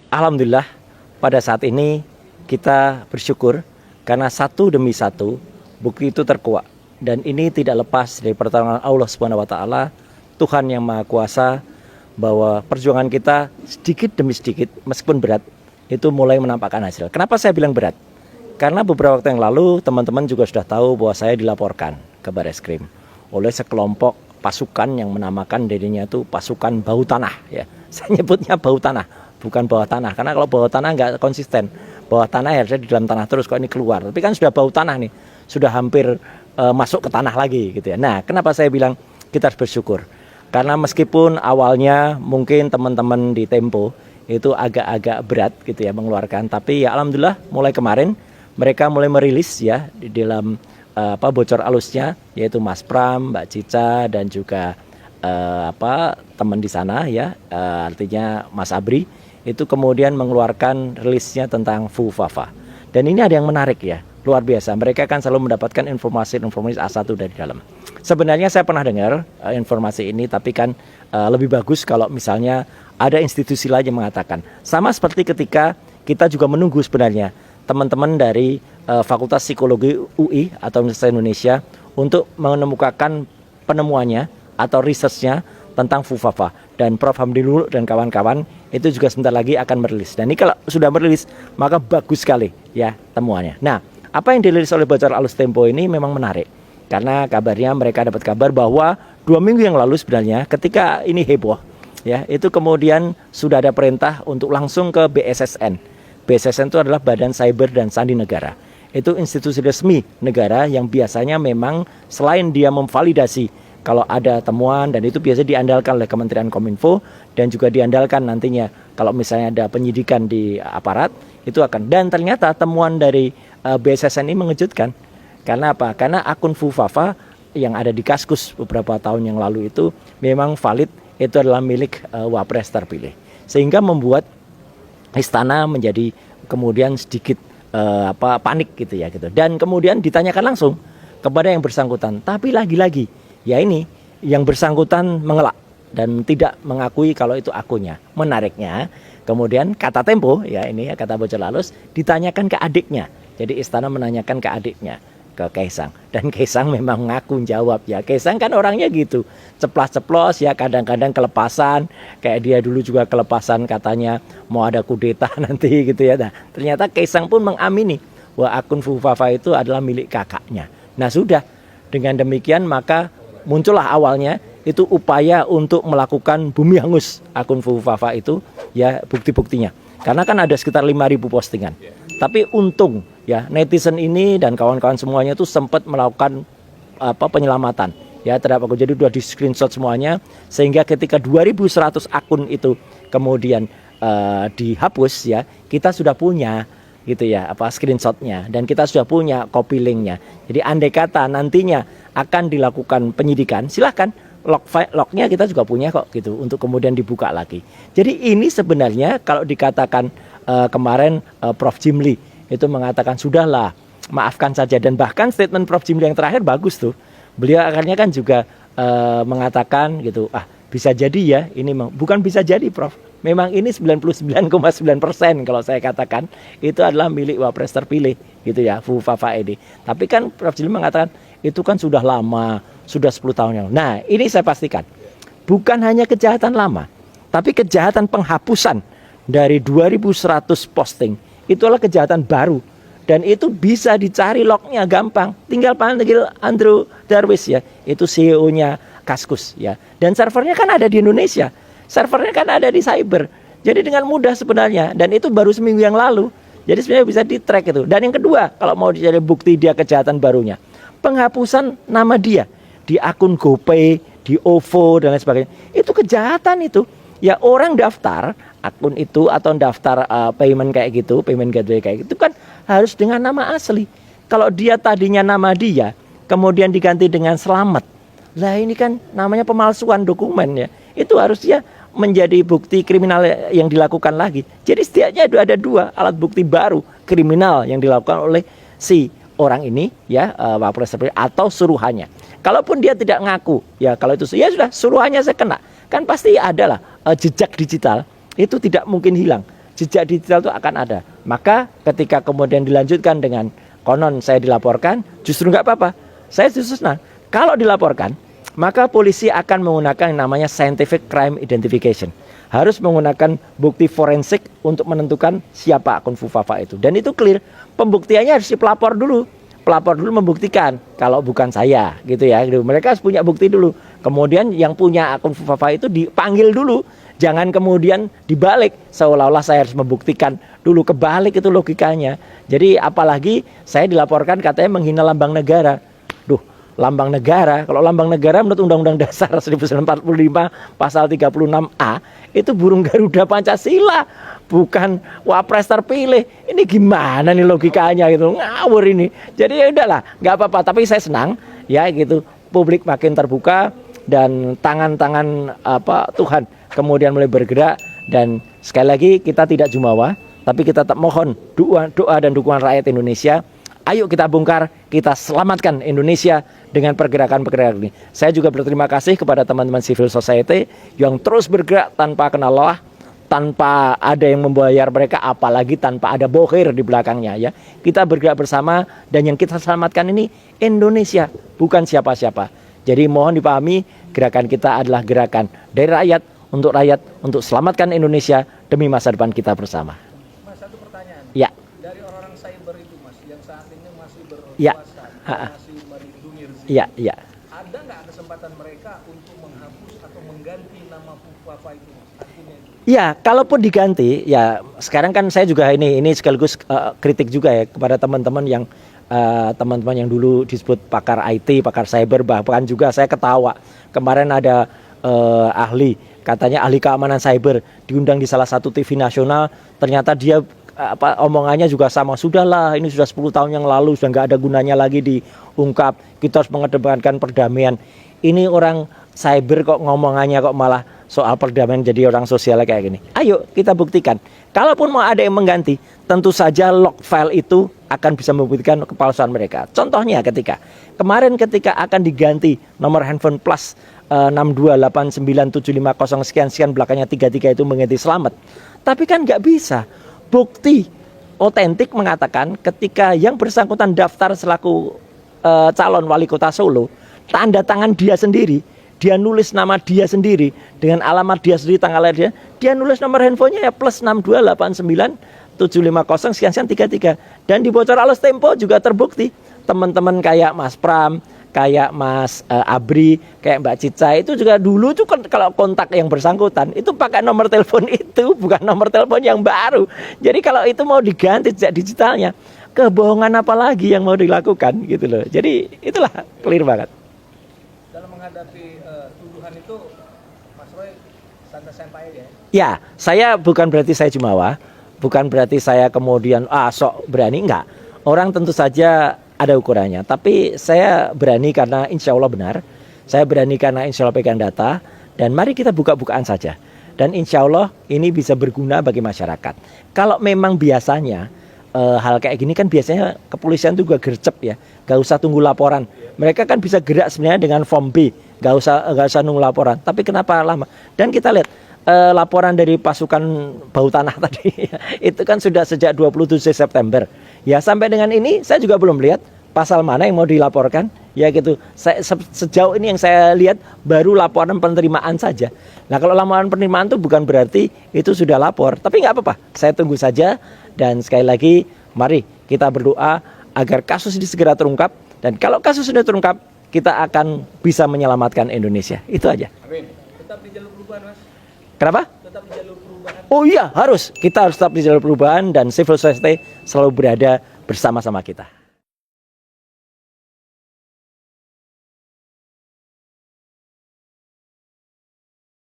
Alhamdulillah pada saat ini kita bersyukur karena satu demi satu bukti itu terkuak, dan ini tidak lepas dari pertolongan Allah Subhanahu wa taala, Tuhan yang Maha Kuasa, bahwa perjuangan kita sedikit demi sedikit meskipun berat itu mulai menampakkan hasil. Kenapa saya bilang berat? Karena beberapa waktu yang lalu teman-teman juga sudah tahu bahwa saya dilaporkan ke Bareskrim oleh sekelompok pasukan yang menamakan dirinya itu pasukan bau tanah, ya. Saya nyebutnya bau tanah, bukan bawah tanah, karena kalau bawah tanah nggak konsisten. Bawah tanah harusnya di dalam tanah terus, kok ini keluar. Tapi kan sudah bau tanah nih, sudah hampir masuk ke tanah lagi gitu ya. Nah, kenapa saya bilang kita harus bersyukur? Karena meskipun awalnya mungkin teman-teman di Tempo itu agak-agak berat gitu ya mengeluarkan, tapi ya alhamdulillah mulai kemarin mereka mulai merilis ya di dalam bocor alusnya, yaitu Mas Pram, Mbak Cica, dan juga teman di sana ya, artinya Mas Abri, itu kemudian mengeluarkan rilisnya tentang Fufafa. Dan ini ada yang menarik ya, luar biasa. Mereka kan selalu mendapatkan informasi-informasi A1 dari dalam. Sebenarnya saya pernah dengar informasi ini, tapi kan lebih bagus kalau misalnya ada institusi lain yang mengatakan. Sama seperti ketika kita juga menunggu sebenarnya teman-teman dari Fakultas Psikologi UI atau Universitas Indonesia untuk menemukakan penemuannya atau researchnya tentang Fufafa, dan Prof. Hamdilul dan kawan-kawan itu juga sebentar lagi akan merilis. Dan ini kalau sudah merilis maka bagus sekali ya temuannya. Nah, apa yang dirilis oleh Bocor Alus Tempo ini memang menarik, karena kabarnya mereka dapat kabar bahwa 2 minggu yang lalu sebenarnya ketika ini heboh ya, itu kemudian sudah ada perintah untuk langsung ke BSSN. BSSN itu adalah Badan Cyber dan Sandi Negara. Itu institusi resmi negara yang biasanya memang selain dia memvalidasi kalau ada temuan, dan itu biasa diandalkan oleh Kementerian Kominfo, dan juga diandalkan nantinya kalau misalnya ada penyidikan di aparat, itu akan. Dan ternyata temuan dari BSSN ini mengejutkan. Karena apa? Karena akun Fufafa yang ada di Kaskus beberapa tahun yang lalu itu memang valid, itu adalah milik Wapres terpilih. Sehingga membuat istana menjadi kemudian sedikit panik gitu ya gitu. Dan kemudian ditanyakan langsung kepada yang bersangkutan. Tapi lagi-lagi ya ini yang bersangkutan mengelak dan tidak mengakui kalau itu akunnya. Menariknya kemudian kata Tempo ya, ini ya, kata Bocor Alus ditanyakan ke adiknya. Jadi istana menanyakan ke adiknya, ke Kaisang, dan Kaisang memang ngaku jawab ya. Kaisang kan orangnya gitu, ceplas-ceplos ya, kadang-kadang kelepasan, kayak dia dulu juga kelepasan katanya mau ada kudeta nanti gitu ya. Nah, ternyata Kaisang pun mengamini bahwa akun Fufafa itu adalah milik kakaknya. Nah, sudah dengan demikian maka muncullah awalnya itu upaya untuk melakukan bumi hangus akun Fufafa itu ya, bukti-buktinya. Karena kan ada sekitar 5.000 postingan. Tapi untung ya netizen ini dan kawan-kawan semuanya itu sempat melakukan penyelamatan ya terhadap akun. Jadi sudah di screenshot semuanya, sehingga ketika 2.100 akun itu kemudian dihapus ya, kita sudah punya gitu ya screenshotnya, dan kita sudah punya copy linknya. Jadi andai kata nantinya akan dilakukan penyidikan, silahkan lognya kita juga punya kok gitu untuk kemudian dibuka lagi. Jadi ini sebenarnya kalau dikatakan kemarin Prof. Jimli itu mengatakan sudahlah maafkan saja, dan bahkan statement Prof. Jimli yang terakhir bagus tuh. Beliau akhirnya kan juga mengatakan gitu, bisa jadi ya ini bukan bisa jadi Prof. Memang ini 99,9% kalau saya katakan itu adalah milik Wapres terpilih gitu ya, Fufafa ini. Tapi kan Prof. Jimli mengatakan itu kan sudah lama, sudah 10 tahun yang lalu. Nah, ini saya pastikan bukan hanya kejahatan lama, tapi kejahatan penghapusan dari 2.100 posting itu adalah kejahatan baru, dan itu bisa dicari lognya gampang. Tinggal panggil Andrew Darwis ya, itu CEO-nya Kaskus ya. Dan servernya kan ada di Indonesia, servernya kan ada di cyber. Jadi dengan mudah sebenarnya, dan itu baru seminggu yang lalu. Jadi sebenarnya bisa di-track itu. Dan yang kedua, kalau mau dicari bukti dia kejahatan barunya, penghapusan nama dia di akun GoPay, di OVO dan lain sebagainya. Itu kejahatan itu. Ya, orang daftar akun itu atau daftar payment kayak gitu, payment gateway kayak gitu kan harus dengan nama asli. Kalau dia tadinya nama dia, kemudian diganti dengan Selamat, lah ini kan namanya pemalsuan dokumen ya. Itu harusnya menjadi bukti kriminal yang dilakukan lagi. Jadi setidaknya ada 2 alat bukti baru kriminal yang dilakukan oleh si orang ini ya, Wapres atau suruhannya. Kalaupun dia tidak ngaku ya, kalau itu ya sudah suruhannya saya kena, kan pasti ada lah jejak digital itu tidak mungkin hilang. jejak digital itu akan ada. Maka ketika kemudian dilanjutkan dengan konon saya dilaporkan, justru nggak apa-apa. Saya justru senang. Kalau dilaporkan, maka polisi akan menggunakan yang namanya scientific crime identification. Harus menggunakan bukti forensik untuk menentukan siapa akun Fufafa itu. Dan itu clear. Pembuktiannya harus pelapor dulu. Pelapor dulu membuktikan kalau bukan saya, gitu ya. Mereka harus punya bukti dulu. Kemudian yang punya akun Fufafa itu dipanggil dulu. Jangan kemudian dibalik seolah-olah saya harus membuktikan dulu, kebalik itu logikanya. Jadi apalagi saya dilaporkan katanya menghina lambang negara. Duh, lambang negara, kalau lambang negara menurut Undang-Undang Dasar 1945 pasal 36A itu burung Garuda Pancasila, bukan wapres terpilih. Ini gimana nih logikanya gitu, ngawur ini. Jadi ya udahlah, nggak apa-apa. Tapi saya senang ya gitu, publik makin terbuka dan tangan-tangan Tuhan kemudian mulai bergerak. Dan sekali lagi kita tidak jumawa, tapi kita tetap mohon doa dan dukungan rakyat Indonesia. Ayo kita bongkar, kita selamatkan Indonesia dengan pergerakan-pergerakan ini. Saya juga berterima kasih kepada teman-teman civil society yang terus bergerak tanpa kenal lelah, tanpa ada yang membayar mereka, apalagi tanpa ada bohir di belakangnya ya. Kita bergerak bersama dan yang kita selamatkan ini Indonesia, bukan siapa-siapa. Jadi mohon dipahami, gerakan kita adalah gerakan dari rakyat, untuk selamatkan Indonesia demi masa depan kita bersama. Mas, satu pertanyaan. Ya. Dari orang cyber itu, Mas, yang saat ini masih berkuasa, ya. Masih melindungi rezim. Ya. Ada nggak kesempatan mereka untuk menghapus atau mengganti nama Fufafa itu, Mas? Artinya itu. Ya, kalaupun diganti, ya sekarang kan saya juga ini sekaligus kritik juga ya kepada teman-teman yang dulu disebut pakar IT, pakar cyber, bahkan juga saya ketawa. Kemarin ada katanya ahli keamanan cyber diundang di salah satu TV nasional, ternyata dia omongannya juga sama, sudahlah ini sudah 10 tahun yang lalu, sudah nggak ada gunanya lagi diungkap, kita harus mengedepankan perdamaian. Ini orang cyber kok ngomongannya kok malah soal perdamaian jadi orang sosial kayak gini. Ayo kita buktikan. Kalaupun mau ada yang mengganti, tentu saja log file itu akan bisa membuktikan kepalsuan mereka. Contohnya ketika akan diganti nomor handphone plus 6289750 sekian belakangnya 33 itu mengganti Selamat. Tapi kan nggak bisa. Bukti otentik mengatakan ketika yang bersangkutan daftar selaku calon wali kota Solo, tanda tangan dia sendiri, dia nulis nama dia sendiri dengan alamat dia sendiri, tanggal lahir dia nulis nomor handphonenya ya plus 6289750 sekian 33. Dan di bocor halus Tempo juga terbukti. Teman-teman kayak Mas Pram, kayak Mas Abri, kayak Mbak Cica itu juga dulu tuh kalau kontak yang bersangkutan itu pakai nomor telepon itu, bukan nomor telepon yang baru. Jadi kalau itu mau diganti jejak digitalnya, kebohongan apa lagi yang mau dilakukan gitu loh. Jadi itulah clear banget. Dalam menghadapi tuduhan itu, Mas Roy santai-santai aja ya? Ya, saya bukan berarti saya jumawa, bukan berarti saya kemudian sok berani, enggak. Orang tentu saja ada ukurannya, tapi saya berani karena insya Allah benar, saya berani karena insya Allah pegang data, dan mari kita buka-bukaan saja. Dan insya Allah ini bisa berguna bagi masyarakat. Kalau memang biasanya hal kayak gini kan biasanya kepolisian juga gercep ya, gak usah tunggu laporan. Mereka kan bisa gerak sebenarnya dengan form B, gak usah nunggu laporan. Tapi kenapa lama? Dan kita lihat laporan dari pasukan bau tanah tadi, itu kan sudah sejak 27 September. Ya sampai dengan ini saya juga belum lihat pasal mana yang mau dilaporkan. Ya gitu, sejauh ini yang saya lihat baru laporan penerimaan saja. Nah kalau laporan penerimaan itu bukan berarti itu sudah lapor. Tapi nggak apa-apa, saya tunggu saja. Dan sekali lagi, mari kita berdoa agar kasus ini segera terungkap. Dan kalau kasus sudah terungkap, kita akan bisa menyelamatkan Indonesia. Itu aja. Amin. Tetap di jalur perubahan, Mas. Kenapa? Tetap di jalur perubahan. Oh iya, harus. Kita harus tetap di jalur perubahan dan civil society selalu berada bersama-sama kita.